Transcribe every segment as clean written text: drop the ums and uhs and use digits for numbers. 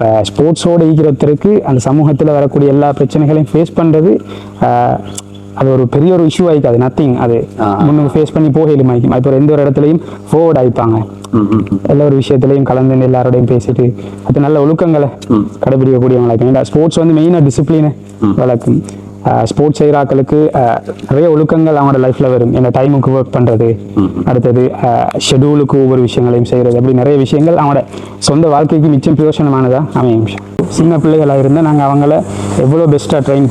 அப்போ ஸ்போர்ட்ஸோடு ஈக்கிறதுக்கு அந்த சமூகத்தில் வரக்கூடிய எல்லா பிரச்சனைகளையும் ஃபேஸ் பண்ணுறது அது ஒரு பெரிய ஒரு இஷ்யூ ஆகிக்காது. நத்திங். அது முன்னுக்கு ஃபேஸ் பண்ணி போகலும் ஆகிக்கும். இப்போ எந்த ஒரு இடத்துலையும் ஃபோர்வர்ட் ஆகிப்பாங்க. எல்லா ஒரு விஷயத்துலையும் கலந்து எல்லாரோடையும் பேசிட்டு அது நல்ல ஒழுக்கங்களை கடைபிடிக்கக்கூடியவங்களாக. ஸ்போர்ட்ஸ் வந்து மெயினாக டிசிப்ளினை வளர்க்கும். ஸ்போர்ட்ஸ் செய்கிறாக்களுக்கு நிறைய ஒழுக்கங்கள் அவங்களோட லைஃப்பில் வரும். என்ன டைமுக்கு ஒர்க் பண்ணுறது, அடுத்தது ஷெடியூலுக்கு ஒவ்வொரு விஷயங்களையும் செய்கிறது, அப்படி நிறைய விஷயங்கள் அவங்களோட சொந்த வாழ்க்கைக்கு மிச்சம் பிரயோஜனமானதாக அமையும். சின்ன பிள்ளைகளாக இருந்தால் நாங்கள் அவங்கள எவ்வளோ பெஸ்ட்டாக ட்ரெயின்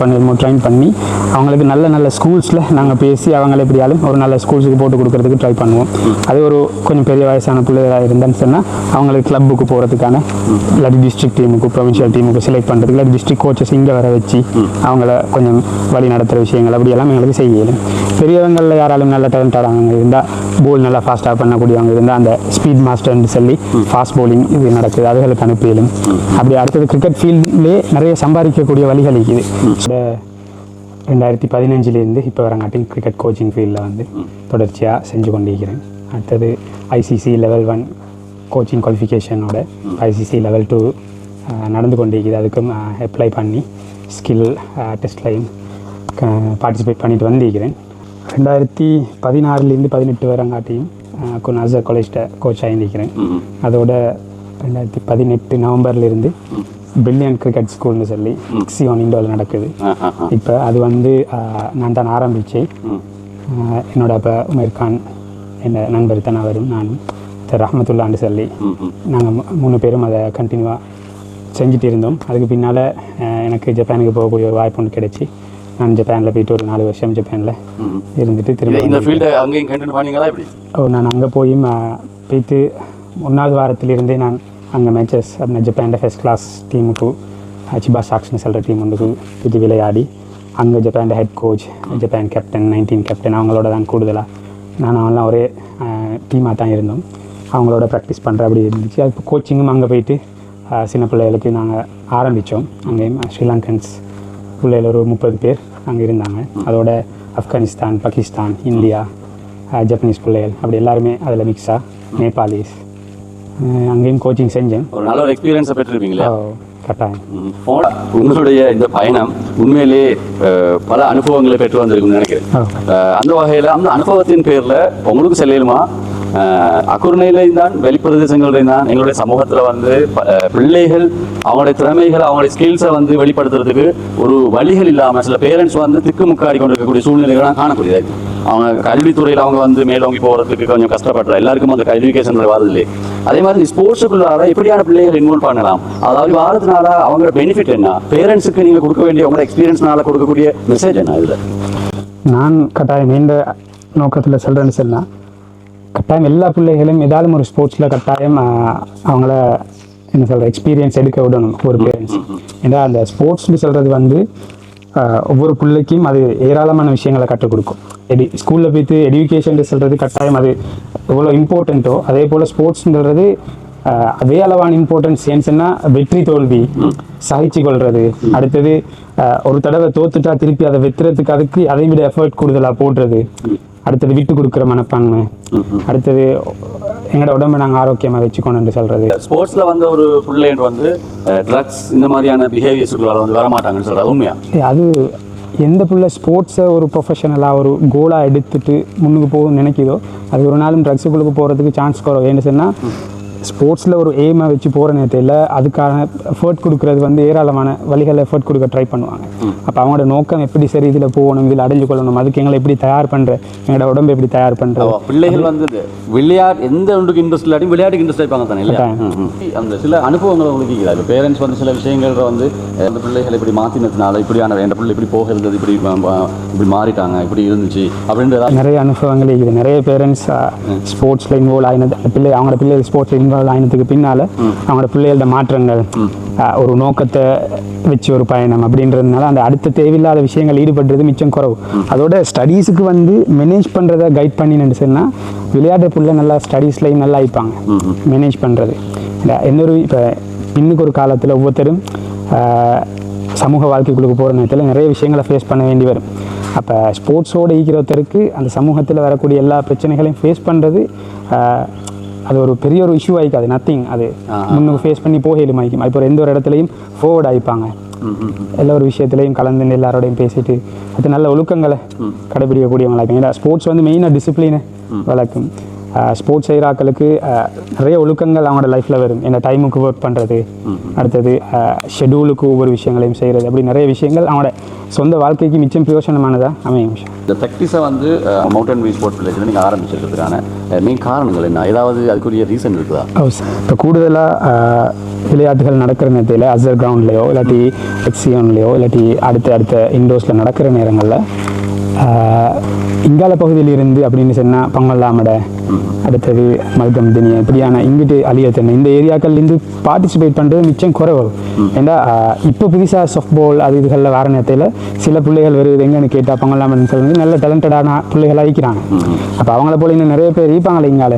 பண்ணி அவங்களுக்கு நல்ல நல்ல ஸ்கூல்ஸில் நாங்கள் பேசி அவங்கள எப்படியாலும் ஒரு நல்ல ஸ்கூல்ஸுக்கு போட்டு கொடுக்கறதுக்கு ட்ரை பண்ணுவோம். அது ஒரு கொஞ்சம் பெரிய வயசான பிள்ளைகளாக இருந்தேன்னு சொன்னால் அவங்களுக்கு கிளப்புக்கு போகிறதுக்கான இல்லாட்டி டிஸ்ட்ரிக்ட் டீமுக்கு ப்ரொவின்ஷியல் டீமுக்கு செலக்ட் பண்ணுறதுக்கு இல்லாட்டி டிஸ்ட்ரிக்ட் கோச்சஸ் இங்கே வர வச்சு அவங்கள கொஞ்சம் வழி நடத்துகிற விஷயங்கள் அப்படியெல்லாம் எங்களுக்கு செய்யணும். பெரியவங்களில் யாராலும் நல்ல டேலண்டானவங்க இருந்தால், போல் நல்லா ஃபாஸ்ட்டாக பண்ணக்கூடியவங்க இருந்தால் அந்த ஸ்பீட் மாஸ்டர்னு சொல்லி ஃபாஸ்ட் பவுலிங் இது நடக்குது, அதுகளுக்கு அனுப்பிடும். அப்படி அடுத்தது கிரிக்கெட் ஃபீல்ட்லேயே நிறைய சம்பாதிக்கக்கூடிய வழிகள் இருக்குது. 2015 இப்போ வரங்காட்டி கிரிக்கெட் கோச்சிங் ஃபீல்டில் வந்து தொடர்ச்சியாக செஞ்சு கொண்டிருக்கிறேன். அடுத்தது ஐசிசி லெவல் 1 கோச்சிங் குவாலிஃபிகேஷனோட ஐசிசி லெவல் 2 நடந்து கொண்டிருக்குது. அதுக்கும் அப்ளை பண்ணி ஸ்கில் டெஸ்ட்லையும் பார்ட்டிசிபேட் பண்ணிட்டு வந்திருக்கிறேன். 2016 18 வரங்காட்டியும் குனாசர் காலேஜ்ட கோச் ஆகியிருக்கிறேன். அதோட 2018 நவம்பர்லேருந்து பிரில்லியன்ட் கிரிக்கெட் ஸ்கூல்னு சொல்லி சியோன் இண்டோவில் நடக்குது. இப்போ அது வந்து நான் தான் ஆரம்பித்தேன். என்னோட இப்போ உமர்கான் என் நண்பர் தான் வரும், நானும் ரஹமத்துல்லான்னு சொல்லி நாங்கள் 3 பேரும் அதை கண்டினியூவாக செஞ்சுட்டு இருந்தோம். அதுக்கு பின்னால் எனக்கு ஜப்பானுக்கு போகக்கூடிய ஒரு வாய்ப்பு ஒன்று கிடைச்சி நான் ஜப்பானில் போயிட்டு ஒரு 4 வருஷம் ஜப்பானில் இருந்துட்டு நான் அங்கே போயிட்டு 1வது வாரத்திலிருந்தே நான் அங்கே மேட்சஸ் அப்படின்னா ஜப்பானில் ஃபர்ஸ்ட் கிளாஸ் டீமுக்கு சிபா ஷாக்ஸ்னு சொல்கிற டீம் ஒன்றுக்கு போயிட்டு விளையாடி அங்கே ஜப்பானில் head coach, Japan captain, 19 captain அவங்களோட தான் கூடுதலாக அவங்களாம் ஒரே டீமாக தான் இருந்தோம். அவங்களோட ப்ராக்டிஸ் பண்ணுற அப்படி இருந்துச்சு. அது கோச்சிங்கும் அங்கே போயிட்டு சின்ன பிள்ளைகளுக்கு நாங்கள் ஆரம்பித்தோம். அங்கேயும் ஸ்ரீலங்கன்ஸ் பிள்ளைகள் ஒரு 30 பேர் அங்கே இருந்தாங்க. அதோட ஆப்கானிஸ்தான், பாகிஸ்தான், இந்தியா, ஜப்பனீஸ் பிள்ளைகள் அப்படி எல்லாருமே அதில் மிக்ஸாக, நேபாளிஸ் அங்கேயும் கோச்சிங் செஞ்சேன். ஒரு நல்ல ஒரு எக்ஸ்பீரியன்ஸை பெற்றிருப்பீங்களா? கட்டாயம். உங்களுடைய இந்த பயணம் உண்மையிலே பல அனுபவங்களை பெற்று வந்திருக்குன்னு நினைக்கிறேன். அந்த வகையில் அந்த அனுபவத்தின் பேரில் உங்களுக்கு செல்லுமா அக்குர்ணையிலையும் தான் வெளிப்பிரதேசங்களையும் தான் எங்களுடைய சமூகத்தில் வந்து பிள்ளைகள் அவங்களுடைய திறமைகள் அவங்களுடைய ஸ்கில்ஸை வந்து வெளிப்படுத்துறதுக்கு ஒரு வழிகள் இல்லாமல் சில பேரண்ட்ஸ் வந்து திக்குமுக்காடி கொண்டிருக்கக்கூடிய சூழ்நிலைகள்லாம் காணக்கூடியது. அவங்க கல்வித்துறையில் அவங்க வந்து மேலோங்கி போகிறதுக்கு கொஞ்சம் கஷ்டப்படுற எல்லாருக்கும் அந்த எஜுகேஷன் வரதில்லை. அதே மாதிரி ஸ்போர்ட்ஸுக்குள்ளார எப்படியான பிள்ளைகள் இன்வால்வ் பண்ணலாம், அதாவது வாரத்தினால அவங்களோட பெனிஃபிட் என்ன, பேரண்ட்ஸுக்கு நீங்கள் கொடுக்க வேண்டிய அவங்களோட எக்ஸ்பீரியன்ஸ்னால கொடுக்கக்கூடிய மெசேஜ் என்ன? இதில் நான் கட்டாயம் இந்த நோக்கத்தில் சொல்கிறேன்னு சொன்னால் கட்டாயம் எல்லா பிள்ளைகளும் ஏதாலும் ஒரு ஸ்போர்ட்ஸில் கட்டாயம் அவங்கள என்ன சொல்கிற எக்ஸ்பீரியன்ஸ் எடுக்க விடணும் ஒரு பேரண்ட்ஸ். ஏன்னா அந்த ஸ்போர்ட்ஸ்னு சொல்கிறது வந்து ஒவ்வொரு பிள்ளைக்கும் அது ஏராளமான விஷயங்களை கற்றுக் கொடுக்கும். ஸ்கூலில் போய்ட்டு எஜுகேஷன் சொல்கிறது கட்டாயம் அது எவ்வளோ இம்பார்ட்டண்ட்டோ அதே போல் ஸ்போர்ட்ஸ்ன்றது அதே அளவான இம்பார்ட்டன்ஸ். ஏன்னுன்னா வெற்றி தோல்வி சகிச்சு கொள்வது, அடுத்தது ஒரு தடவை தோத்துட்டா திருப்பி அதை வெத்துறதுக்கு அதுக்கு அதை விட எஃபர்ட் கூடுதலாக போடுறது, அடுத்தது விட்டு கொடுக்குற மனப்பான்மை, அடுத்தது எங்களோட உடம்பை நாங்கள் ஆரோக்கியமாக வச்சுக்கணும்னு சொல்கிறது. ஸ்போர்ட்ஸில் வந்து ஒரு பிள்ளைங்க வந்து ட்ரக்ஸ் இந்த மாதிரியான பிஹேவியர்ஸுக்குள்ளால வந்து வரமாட்டாங்கன்னு சொல்கிறது உண்மையா? அது எந்த பிள்ளை ஸ்போர்ட்ஸை ஒரு ப்ரொஃபஷனலாக ஒரு கோலாக எடுத்துட்டு முன்னுக்கு போகணும்னு நினைக்கிதோ அது ஒரு நாளும் ட்ரக்ஸுக்குள்ளே போகிறதுக்கு சான்ஸ் குறைவு. ஏன்னு சொன்னால் ஸ்போர்ட்ஸில் ஒரு எய்மை வச்சு போகிற நேரத்தில் அதுக்கான எஃபர்ட் கொடுக்குறது வந்து ஏராளமான வழிகளில் எஃபர்ட் கொடுக்க ட்ரை பண்ணுவாங்க. அப்போ அவங்களோட நோக்கம் எப்படி சரி இதில் போகணும், இதில் அடைஞ்சு கொள்ளணும், அதுக்கு எங்களை எப்படி தயார் பண்ணுற, எங்களோட உடம்பு எப்படி தயார் பண்ணுறது. பிள்ளைகள் வந்து விளையாட்டு எந்த ஒன்றுக்கு இன்ட்ரெஸ்ட் இல்லாட்டி விளையாட்டுக்கு இன்ட்ரெஸ்ட் ஆகிப்பாங்க தானே இல்லையா? அந்த சில அனுபவங்களை உங்களுக்கு இப்போ பேரண்ட்ஸ் வந்து சில விஷயங்கள் வந்து அந்த பிள்ளைகள் இப்படி மாற்றினதுனால இப்படியான என் பிள்ளை இப்படி போக இருந்தது, இப்படி மாறிட்டாங்க, இப்படி இருந்துச்சு அப்படின்ற நிறைய அனுபவங்கள் இருக்குது. நிறைய பேரண்ட்ஸ் ஸ்போர்ட்ஸில் இன்வால்வ் ஆகினது அவங்களோட பிள்ளைகள் ஸ்போர்ட்ஸில் இன்வால்வ் ஆனதுக்கு பின்னால் அவங்களோட பிள்ளைகளோட மாற்றங்கள் ஒரு நோக்கத்தை வச்சு ஒரு பயணம் அப்படின்றதுனால அந்த அடுத்த தேவையில்லாத விஷயங்கள் ஈடுபடுறது மிச்சம் குறவு. அதோட ஸ்டடீஸுக்கு வந்து மேனேஜ் பண்ணுறதை கைட் பண்ணின்னு சொன்னால் விளையாட்டு பிள்ளை நல்லா ஸ்டடீஸ்லையும் நல்லா ஆயிப்பாங்க மேனேஜ் பண்ணுறது. இன்னொரு இப்போ இன்னுக்கு ஒரு காலத்தில் ஒவ்வொருத்தரும் சமூக வாழ்க்கைக்குள்ளுக்கு போகிற நேரத்தில் நிறைய விஷயங்களை ஃபேஸ் பண்ண வேண்டி வரும். அப்போ ஸ்போர்ட்ஸோடு ஈக்கிறவருக்கு அந்த சமூகத்தில் வரக்கூடிய எல்லா பிரச்சனைகளையும் ஃபேஸ் பண்ணுறது அது ஒரு பெரிய ஒரு இஷ்யூ ஆகிக்காது நத்திங் அது முன்னுக்கு ஃபேஸ் பண்ணி போகலும் ஆகிக்கும் இப்போ எந்த ஒரு இடத்துலையும் ஃபார்வர்ட் ஆகிப்பாங்க எல்லா ஒரு விஷயத்துலையும் கலந்து எல்லாரோடையும் பேசிட்டு அது நல்ல ஒழுக்கங்களை கடைபிடிக்கக்கூடியவங்களாக்கும். ஏன்னா ஸ்போர்ட்ஸ் வந்து மெயினாக டிசிப்ளினை வளர்க்கும். ஸ்போர்ட்ஸ் செய்கிறாக்களுக்கு நிறைய ஒழுக்கங்கள் அவங்களோட லைஃப்பில் வரும். என்ன டைமுக்கு ஒர்க் பண்ணுறது, அடுத்தது ஷெடியூலுக்கு ஒவ்வொரு விஷயங்களையும் செய்கிறது, அப்படி நிறைய விஷயங்கள் அவங்களோட சொந்த வாழ்க்கைக்கு மிச்சம் பிரயோஜனமானதாக அமையும். இந்த ப்ராக்டிஸை வந்து மவுண்டன் வியூ ஸ்போர்ட்ஸ் வில்லேஜில் நீங்கள் ஆரம்பிச்சிருக்கிறதுக்கான மெயின் காரணங்கள் என்ன, ஏதாவது அதுக்குரிய ரீசன் இருக்குதா? இப்போ கூடுதலாக விளையாட்டுகள் நடக்கிற நேரத்தில் அசர் கிரவுண்ட்லேயோ இல்லாட்டி எக்ஸியோன்லேயோ இல்லாட்டி அடுத்த இண்டோர்ஸில் நடக்கிற நேரங்களில் இங்கால பகுதியில் இருந்து அப்படின்னு சொன்னால் பங்கல்லாமட, அடுத்தது மல்கம் தினியா, இப்படியான இங்கிட்டு அழியத்தன்னை இந்த ஏரியாக்கள்லேருந்து பார்ட்டிசிபேட் பண்ணுறது மிச்சம் குறைவு. ஏன்னா இப்போ புதுசாக சாஃப்ட் பால் அது இதுகளில் வர நேரத்தில் சில பிள்ளைகள் வருது எங்கன்னு கேட்டால் பங்கல்லாமன்னு சொல்லி நல்ல டேலண்டடான பிள்ளைகள் ஆகிக்கிறாங்க. அப்போ அவங்கள போல இன்னும் நிறைய பேர் இருப்பாங்களே இங்கால.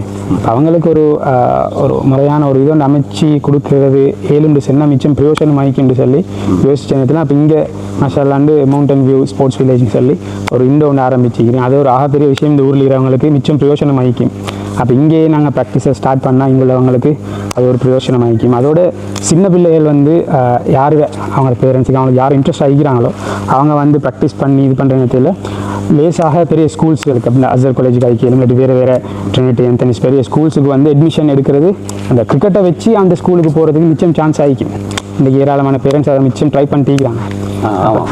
அவங்களுக்கு ஒரு முறையான ஒரு இது ஒன்று அமைச்சு கொடுக்கறது ஏழுண்டு சொன்னால் மிச்சம் பிரயோஜனம் ஆகிக்குன்னு சொல்லி யோசிச்ச நேரத்தில் அப்போ இங்கே மஷாலாண்டு மவுண்டன் வியூ ஸ்போர்ட்ஸ் வில்லேஜ்னு சொல்லி ஒரு இண்டோ ஒன்று ஆரம்பிச்சுக்கிறேன். அது ஒரு ஆகப்பெரிய விஷயம். இந்த ஊரில் இருக்கிறவங்களுக்கு மிச்சம் பிரயோஜனம் ஆகிக்கும். அப்போ இங்கேயே நாங்கள் ப்ராக்டிஸை ஸ்டார்ட் பண்ணால் இங்கே உள்ளவங்களுக்கு அது ஒரு பிரயோஜனம் ஆகிக்கும். அதோட சின்ன பிள்ளைகள் வந்து யார் அவங்க பேரண்ட்ஸுக்கு அவங்களுக்கு யார் இன்ட்ரெஸ்ட் ஆகிக்கிறாங்களோ அவங்க வந்து ப்ராக்டிஸ் பண்ணி இது பண்ணுற நேரத்தில் லேசாக பெரிய ஸ்கூல்ஸுகளுக்கு அப்படின்னா அசர் காலேஜுக்கு ஆகிக்கணும், இல்லாட்டி வேறு ட்ரினிட்டி என்தனிஸ் பெரிய ஸ்கூல்ஸுக்கு வந்து அட்மிஷன் எடுக்கிறது அந்த கிரிக்கெட்டை வச்சு அந்த ஸ்கூலுக்கு போகிறதுக்கு மிச்சம் சான்ஸ் ஆகிக்கும். இன்றைக்கி ஏராளமான பேரண்ட்ஸ் அதை மிச்சம் ட்ரை பண்ணிக்கிறாங்க. ஆமாம்,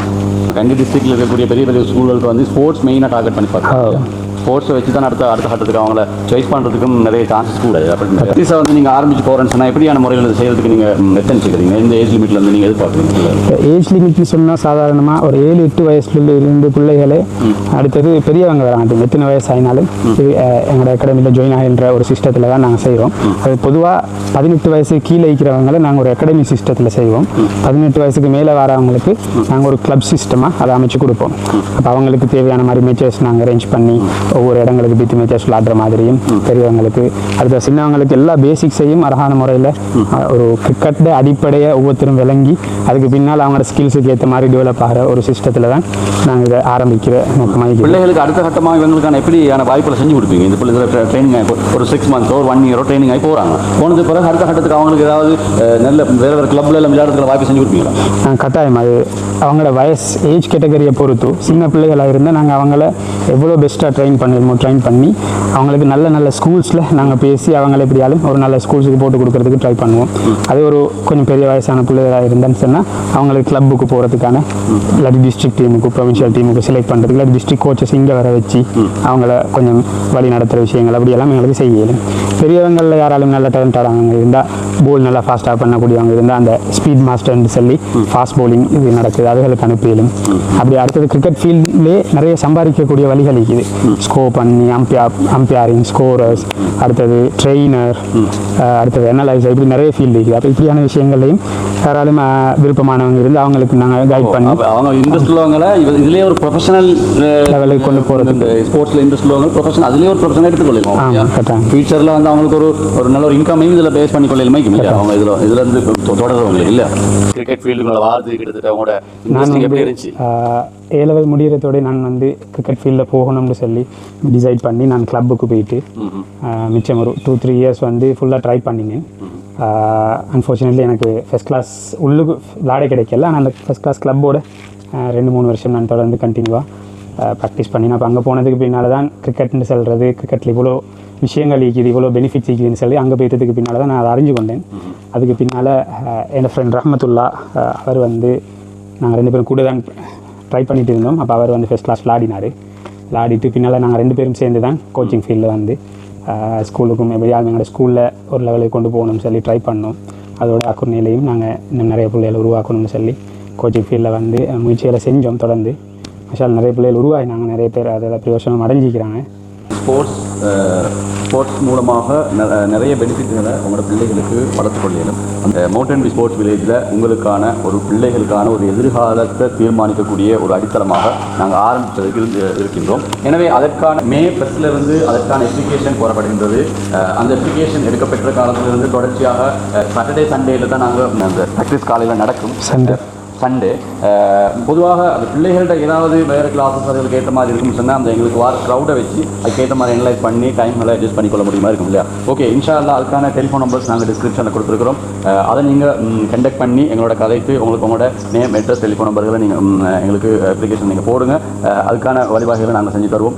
கண்டி டிஸ்ட்ரிக்டில் இருக்கக்கூடிய பெரிய பெரிய ஸ்கூல்களுக்கு வந்து ஸ்போர்ட்ஸ் மெயினாக டார்கெட் பண்ணி பார்க்குறாங்க. ஸ்போர்ட்ஸை வச்சு தான் அடுத்த கட்டத்துக்கு அவங்கள சாய்ஸ் பண்ணுறதுக்கும் நிறைய சான்சஸ் கூட. அப்படி ப்ராக்டிஸை வந்து நீங்கள் ஆரம்பிச்சு போகிறேன்னு சொன்னால் எப்படியான முறையில் இது செய்கிறதுக்கு நீங்கள் எத்தனைச்சிக்கிறீங்க? இந்த ஏஜ் லிமிட்டில் வந்து நீங்கள் எதிர்பார்க்குறீங்க? ஏஜ் லிமிட்னு சொன்னால் சாதாரணமாக ஒரு 7-8 வயசுல இருந்து பிள்ளைகளே அடுத்தது பெரியவங்க வராங்க. எத்தனை வயசு ஆகினாலும் எங்களோட அகாடமியில் ஜாயின் ஆகின்ற ஒரு சிஸ்டத்தில் தான் நாங்கள் செய்கிறோம். அது பொதுவாக 18 வயசு கீழே இருக்கிறவங்களை நாங்கள் ஒரு அகாடமி சிஸ்டத்தில் செய்வோம். 18 வயசுக்கு மேலே வரவங்களுக்கு நாங்கள் ஒரு கிளப் சிஸ்டமாக அதை அமைச்சு கொடுப்போம். அப்போ அவங்களுக்கு தேவையான மாதிரி மேட்சஸ் நாங்கள் அரேஞ்ச் பண்ணி ஒவ்வொரு இடங்களுக்கு பிடி மேட்சஸ் விளாடுற மாதிரியும், பெரியவங்களுக்கு அடுத்த சின்னவங்களுக்கு எல்லா பேசிக்ஸையும் அழகான முறையில் ஒரு கிரிக்கெட்டை அடிப்படையை ஒவ்வொருத்தரும் விளங்கி அதுக்கு பின்னால் அவங்களோட ஸ்கில்ஸுக்கு ஏற்ற மாதிரி டெவலப் ஆகிற ஒரு சிஸ்டத்தில் தான் நாங்கள் இதை ஆரம்பிக்கிற நோக்கமாக. பிள்ளைகளுக்கு அடுத்த கட்டமாக இவங்களுக்கான எப்படியான வாய்ப்புகளை செஞ்சு கொடுப்பீங்க? இந்த பிள்ளைகளை ட்ரைனிங் ஒரு 6 months ஒரு 1 year ட்ரைனிங் ஆகி போகிறாங்க. போனது பிறகு அடுத்த கட்டத்துக்கு அவங்களுக்கு ஏதாவது நல்ல வேறு கிளப்ல எல்லாம் விளையாடுறதுக்கு வாய்ப்பு செஞ்சு கொடுப்பீங்களா? கட்டாயம். அது அவங்களோட வயசு ஏஜ் கேட்டகரியை பொறுத்து சின்ன பிள்ளைகளாக இருந்தால் நாங்கள் அவங்கள எவ்வளோ பெஸ்ட்டாக ட்ரெயின் பண்ணி அவங்களுக்கு நல்ல ஸ்கூல்ஸில் நாங்கள் பேசி அவங்கள எப்படியாலும் ஒரு நல்ல ஸ்கூல்ஸுக்கு போட்டு கொடுக்கறதுக்கு ட்ரை பண்ணுவோம். அது ஒரு கொஞ்சம் பெரிய வயசான பிள்ளைகளாக இருந்தேன்னு சொன்னால் அவங்களுக்கு கிளப்புக்கு போகிறதுக்கான இல்லாட்டி டிஸ்ட்ரிக்ட் டீமுக்கு ப்ரொவின்ஷியல் டீமுக்கு செலக்ட் பண்ணுறதுக்கு இல்லாட்டி டிஸ்ட்ரிக்ட் கோச்சஸ் இங்கே வர வச்சு அவங்கள கொஞ்சம் வழி நடத்துகிற விஷயங்கள் அப்படியெல்லாம் எங்களுக்கு செய்யணும். பெரியவங்களில் யாராலும் நல்ல டேலண்டடானவங்க இருந்தால் போல் நல்லா ஃபாஸ்ட்டாக பண்ணக்கூடியவங்க இருந்தால் அந்த ஸ்பீட் மாஸ்டர்னு சொல்லி ஃபாஸ்ட் பவுலிங் இது நடக்குது, அதுகளுக்கு அனுப்பிடும். அப்படி அடுத்தது கிரிக்கெட் ஃபீல்ட்லேயே நிறைய சம்பாதிக்கக்கூடிய வழிகள் இருக்குது. ஸ்கோர் பண்ணி அம்பையரிங், ஸ்கோரர்ஸ், அடுத்தது ட்ரெயினர், அடுத்தது அனலைசர், இப்படி நிறைய ஃபீல்டு இருக்குது. அப்போ இப்படியான விஷயங்களையும் யாராலும் விருப்பமானவங்க இருந்து அவங்களுக்கு நாங்கள் கைட் பண்ணி அவங்க இன்ட்ரெஸ்ட் உள்ளவங்களை இதுலேயே ஒரு ப்ரொஃபஷனல் லெவலுக்கு கொண்டு போகிறது. இந்த ஸ்போர்ட்ஸில் இன்ட்ரெஸ்ட் உள்ளவங்க ப்ரொஃபஷனல் அதுலேயே ஒரு ப்ரொஃபஷனல் எடுத்துக்கொள்ளும். ஃபியூச்சரில் வந்து அவங்களுக்கு ஒரு நல்ல ஒரு இன்கமையும் இதில் பேஸ் பண்ணி கொள்ளையுமே அவங்க இதில் இருந்து தொடர்றவங்க இல்லை. கிரிக்கெட் ஃபீல்டுங்களோட வார்த்தை கிட்டத்தட்ட அவங்களோட எப்படி இருந்துச்சு? A level முடிகிறதோட நான் வந்து கிரிக்கெட் ஃபீல்டில் போகணும்னு சொல்லி டிசைட் பண்ணி நான் கிளப்புக்கு போயிட்டு மிச்சம் ஒரு 2-3 years வந்து ஃபுல்லாக ட்ரை பண்ணினேன். அன்ஃபார்ச்சுனேட்லி எனக்கு ஃபஸ்ட் கிளாஸ் உள்ளுக்கு விளையாட கிடைக்கல. ஆனால் அந்த ஃபஸ்ட் கிளாஸ் கிளப்போட 2-3 வருஷம் நான் தொடர்ந்து கண்டினியூவாக ப்ராக்டிஸ் பண்ணி நான் அங்கே போனதுக்கு பின்னால் தான் கிரிக்கெட்னு சொல்கிறது, கிரிக்கெட்டில் இவ்வளோ விஷயங்கள் இருக்குது, இவ்வளோ பெனிஃபிட்ஸ் இருக்குதுன்னு சொல்லி அங்கே போயிட்டதுக்கு பின்னால் தான் நான் அதை அறிஞ்சு கொண்டேன். அதுக்கு பின்னால் என் ஃப்ரெண்ட் ரஹமத்துல்லா அவர் வந்து நாங்கள் 2 பேரும் கூட தான் ட்ரை பண்ணிட்டு இருந்தோம். அப்போ அவர் வந்து ஃபஸ்ட் கிளாஸ் விளாடிட்டு பின்னால் நாங்கள் 2 பேரும் சேர்ந்து தான் கோச்சிங் ஃபீல்டில் வந்து ஸ்கூலுக்கும் எப்படியாவது எங்களோட ஸ்கூலில் ஒரு லெவலுக்கு கொண்டு போகணும்னு சொல்லி ட்ரை பண்ணோம். அதோட அக்குர்நிலையும் நாங்கள் இன்னும் நிறைய பிள்ளைகளை உருவாக்கணும்னு சொல்லி கோச்சிங் ஃபீல்டில் வந்து முயற்சிகளை செஞ்சோம். தொடர்ந்து மஷால் நிறைய பிள்ளைகள் உருவாகி நாங்கள் நிறைய பேர் அதில் பிரயோஜனம் அடைஞ்சிக்கிறாங்க. ஸ்போர்ட்ஸ் மூலமாக நிறைய பெனிஃபிட்களை உங்களோட பிள்ளைகளுக்கு வளர்த்து கொள்ளையிலும். அந்த மவுண்டன் வியூ ஸ்போர்ட்ஸ் வில்லேஜில் உங்களுக்கான ஒரு பிள்ளைகளுக்கான ஒரு எதிர்காலத்தை தீர்மானிக்கக்கூடிய ஒரு அடித்தளமாக நாங்கள் ஆரம்பித்ததுக்கு இருக்கின்றோம். எனவே அதற்கான May 1 அதற்கான அப்ளிகேஷன் கோரப்படுகின்றது. அந்த அப்ளிகேஷன் எடுக்கப்பட்ட காலத்திலிருந்து தொடர்ச்சியாக சாட்டர்டே சண்டேயில் தான் நாங்கள் அந்த ப்ராக்டிஸ் காலையில் நடக்கும். சண்டே. பொதுவாக அந்த பிள்ளைகள்கிட்ட ஏதாவது வேறு கிளாஸஸ் அதுகளுக்கு ஏற்ற மாதிரி இருக்குன்னு சொன்னால் அந்த எங்களுக்கு வார க்ரௌடை வச்சு அதுக்கேற்ற மாதிரி அனலைஸ் பண்ணி டைம்களை அட்ஜஸ்ட் பண்ணிக்கொள்ள முடியுமா இருக்கும் இல்லையா? ஓகே, இன்ஷா அல்லாஹ் அதுக்கான டெலிஃபோன் நம்பர்ஸ் நாங்கள் டிஸ்கிரிப்ஷனில் கொடுத்துருக்குறோம். அதை நீங்கள் கண்டக்ட் பண்ணி எங்களோட கதைக்கு உங்களுக்கு உங்களோட நேம், அட்ரஸ், டெலிஃபோன் நம்பர்களை நீங்கள் எங்களுக்கு அப்ளிகேஷன் நீங்கள் போடுங்க. அதுக்கான வழிவகைகளை நாங்கள் செஞ்சு தருவோம்.